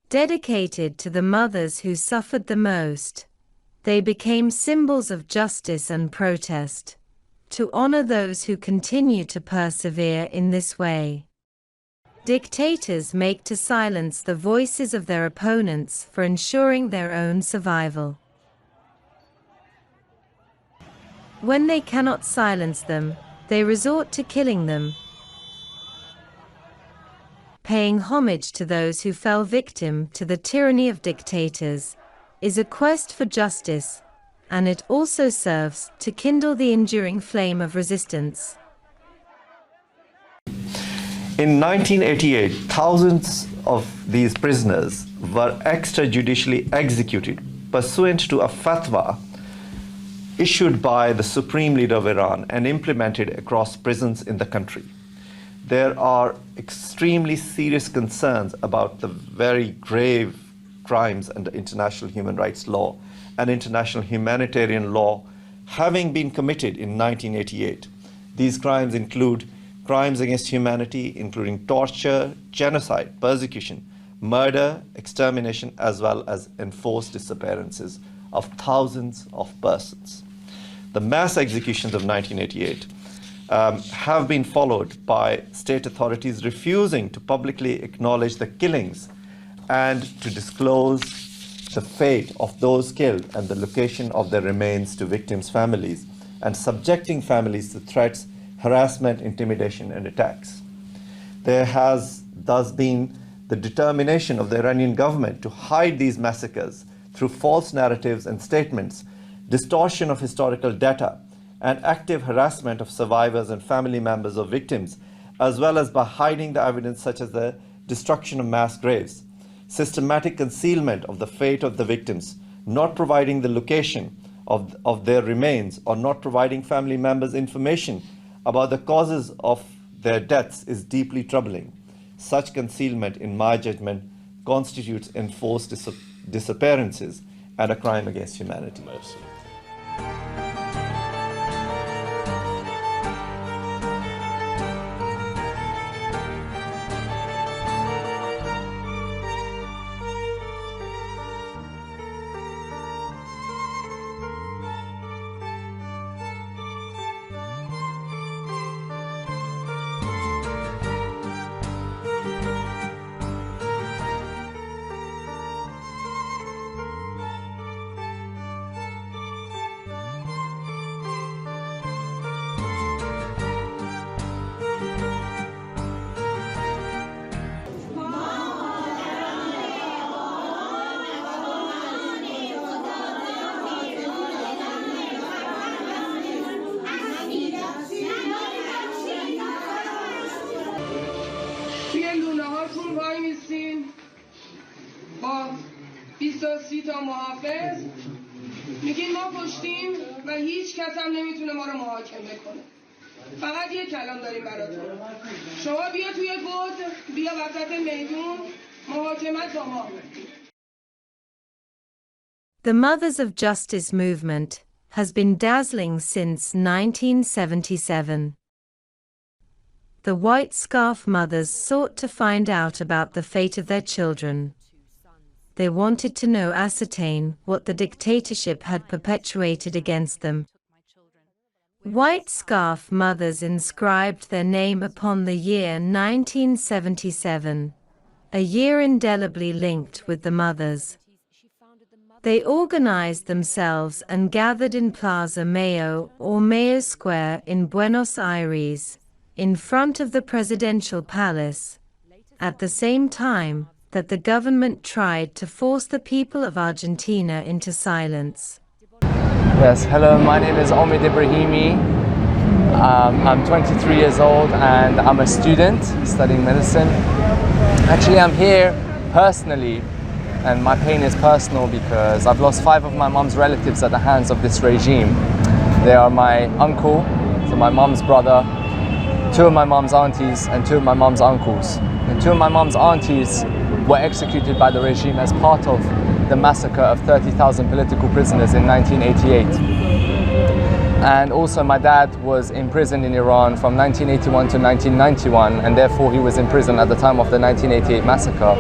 Dedicated to the mothers who suffered the most, they became symbols of justice and protest, to honor those who continue to persevere in this way. Dictators make to silence the voices of their opponents for ensuring their own survival. When they cannot silence them, they resort to killing them. Paying homage to those who fell victim to the tyranny of dictators is a quest for justice, and it also serves to kindle the enduring flame of resistance. In 1988, thousands of these prisoners were extrajudicially executed pursuant to a fatwa issued by the Supreme Leader of Iran and implemented across prisons in the country. There are extremely serious concerns about the very grave crimes under international human rights law and international humanitarian law having been committed in 1988. These crimes include crimes against humanity, including torture, genocide, persecution, murder, extermination, as well as enforced disappearances of thousands of persons. The mass executions of 1988 have been followed by state authorities refusing to publicly acknowledge the killings and to disclose the fate of those killed and the location of their remains to victims' families, and subjecting families to threats, harassment, intimidation, and attacks. There has thus been the determination of the Iranian government to hide these massacres through false narratives and statements, distortion of historical data, and active harassment of survivors and family members of victims, as well as by hiding the evidence such as the destruction of mass graves, systematic concealment of the fate of the victims, not providing the location of their remains, or not providing family members information about the causes of their deaths is deeply troubling. Such concealment, in my judgment, constitutes enforced disappearances and a crime against humanity. با 23 تا محافظ میگین ما کشتیم و هیچ کس هم نمیتونه ما رو محاکمه کنه. فقط یه کلام داریم براتون. شما بیا توی گود، بیا وسط میدون، محاکمت با ما. The Mothers of Justice movement has been dazzling since 1977. The White Scarf mothers sought to find out about the fate of their children. They wanted to ascertain what the dictatorship had perpetuated against them. White Scarf mothers inscribed their name upon the year 1977, a year indelibly linked with the mothers. They organized themselves and gathered in Plaza Mayo or Mayo Square in Buenos Aires, in front of the presidential palace, at the same time that the government tried to force the people of Argentina into silence. Yes, hello, my name is Omid Ibrahimi. I'm 23 years old and I'm a student studying medicine. Actually, I'm here personally, and my pain is personal because I've lost 5 of my mom's relatives at the hands of this regime. They are my uncle, so my mom's brother, 2 of my mom's aunties, and 2 of my mom's uncles. And 2 of my mom's aunties were executed by the regime as part of the massacre of 30,000 political prisoners in 1988. And also my dad was imprisoned in Iran from 1981 to 1991, and therefore he was in prison at the time of the 1988 massacre.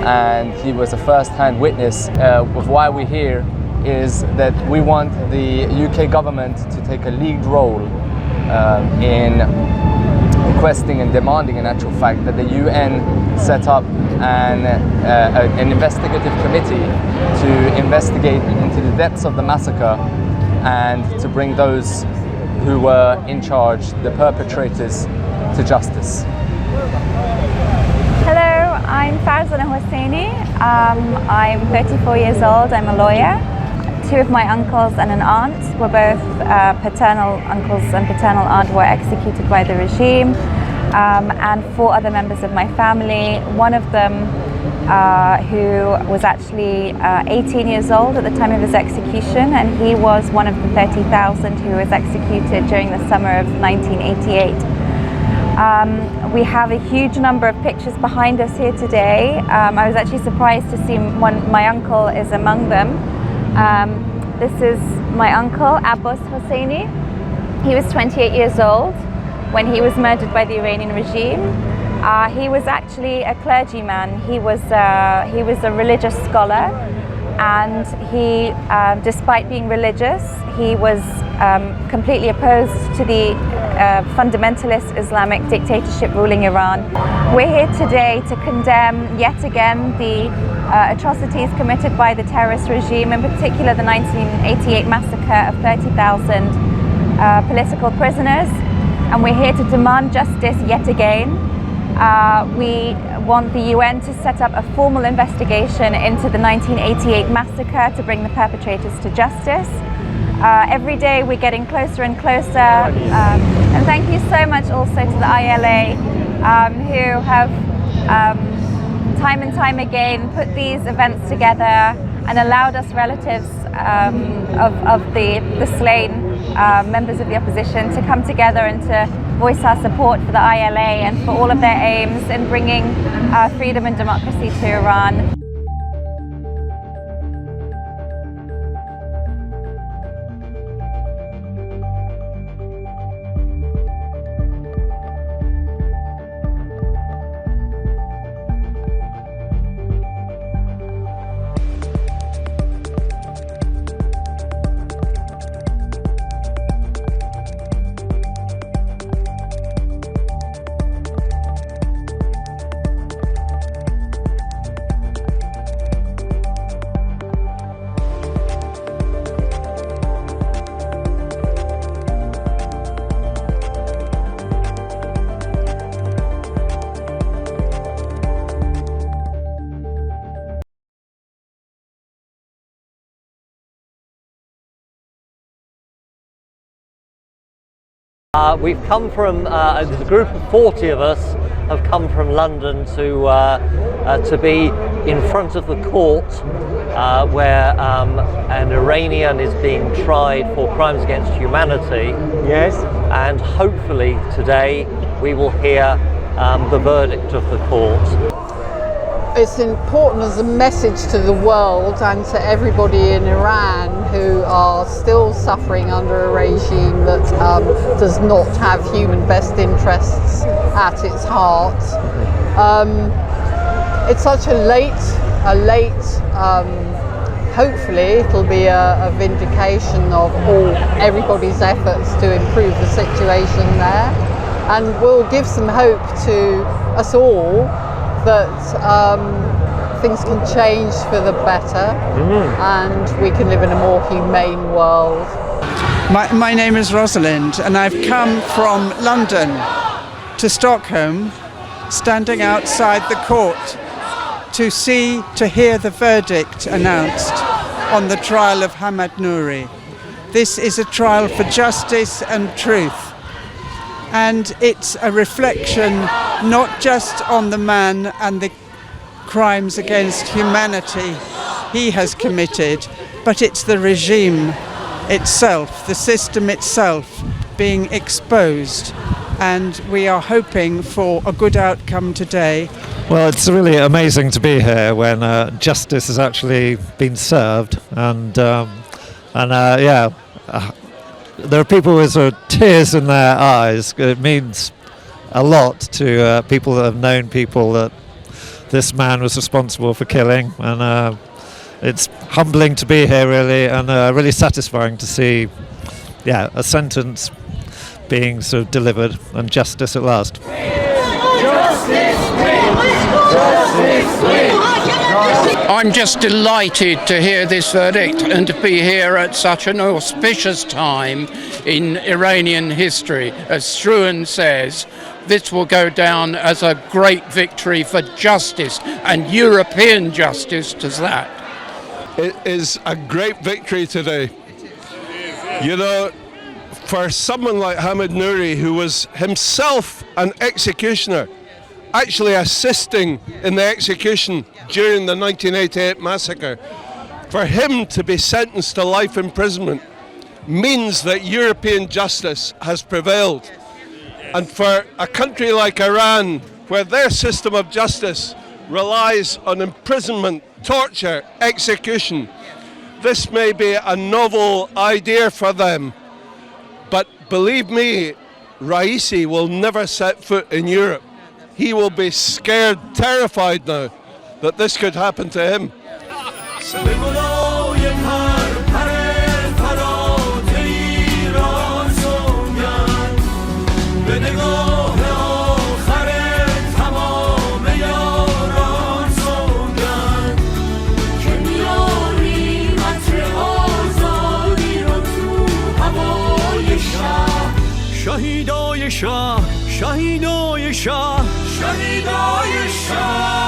And he was a first-hand witness of why we're here is that we want the UK government to take a lead role in requesting and demanding, in actual fact, that the UN set up an investigative committee to investigate into the depths of the massacre and to bring those who were in charge, the perpetrators, to justice. Hello, I'm Farzana Hosseini. I'm 34 years old. I'm a lawyer. Two of my uncles and an aunt were both paternal uncles and paternal aunt were executed by the regime, and four other members of my family. One of them who was actually 18 years old at the time of his execution, and he was one of the 30,000 who was executed during the summer of 1988. We have a huge number of pictures behind us here today. I was actually surprised to see my uncle is among them. This is my uncle, Abbas Hosseini. He was 28 years old when he was murdered by the Iranian regime. He was actually a clergyman. He was a religious scholar, and he, despite being religious, he was completely opposed to the fundamentalist Islamic dictatorship ruling Iran. We're here today to condemn yet again the atrocities committed by the terrorist regime, in particular the 1988 massacre of 30,000 political prisoners, and we're here to demand justice yet again. We want the UN to set up a formal investigation into the 1988 massacre to bring the perpetrators to justice. Every day we're getting closer and closer, and thank you so much also to the ILA who have time and time again put these events together and allowed us relatives of the slain members of the opposition to come together and to voice our support for the ILA and for all of their aims in bringing freedom and democracy to Iran. We've come from, there's a group of 40 of us have come from London to be in front of the court where an Iranian is being tried for crimes against humanity. Yes. And hopefully today we will hear the verdict of the court. It's important as a message to the world and to everybody in Iran who are still suffering under a regime that does not have human best interests at its heart. It's such a late, hopefully it'll be a vindication of everybody's efforts to improve the situation there, and will give some hope to us all that things can change for the better, and we can live in a more humane world. My name is Rosalind, and I've come from London to Stockholm, standing outside the court to hear the verdict announced on the trial of Hamad Nouri. This is a trial for justice and truth, and it's a reflection not just on the man and the crimes against humanity he has committed, but it's the regime itself, the system itself being exposed, and we are hoping for a good outcome today. Well, it's really amazing to be here when justice has actually been served, and there are people with sort of tears in their eyes. It means a lot to people that have known people that this man was responsible for killing, and it's humbling to be here, really, and really satisfying to see, a sentence being sort of delivered and justice at last. I'm just delighted to hear this verdict and to be here at such an auspicious time in Iranian history. As Struan says, this will go down as a great victory for justice, and European justice to that. It is a great victory today. You know, for someone like Hamid Nouri, who was himself an executioner, actually assisting in the execution during the 1988 massacre, for him to be sentenced to life imprisonment means that European justice has prevailed. And for a country like Iran, where their system of justice relies on imprisonment, torture, execution, this may be a novel idea for them. But believe me, Raisi will never set foot in Europe. He will be scared, terrified now that this could happen to him. شهیدای شاه شهیدای شاه شهیدای شاه